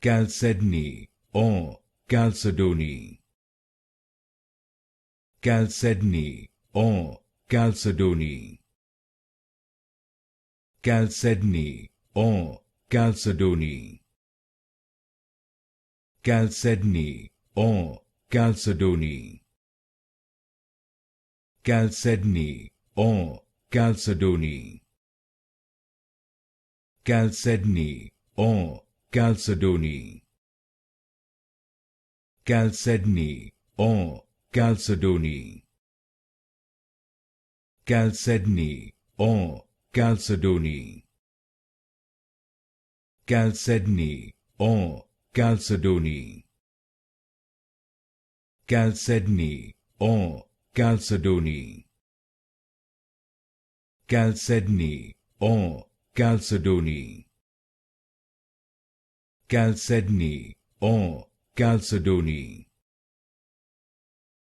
Chalcedony or Chalcedony. Chalcedony or Chalcedony. Chalcedony or Chalcedony. Chalcedony or Chalcedony. Chalcedony or Chalcedony. Chalcedony or Chalcedony. Chalcedony or Chalcedony. Chalcedony or Chalcedony. Chalcedony or Chalcedony. Chalcedony or Chalcedony. Chalcedony or Chalcedony. Chalcedony or Chalcedony.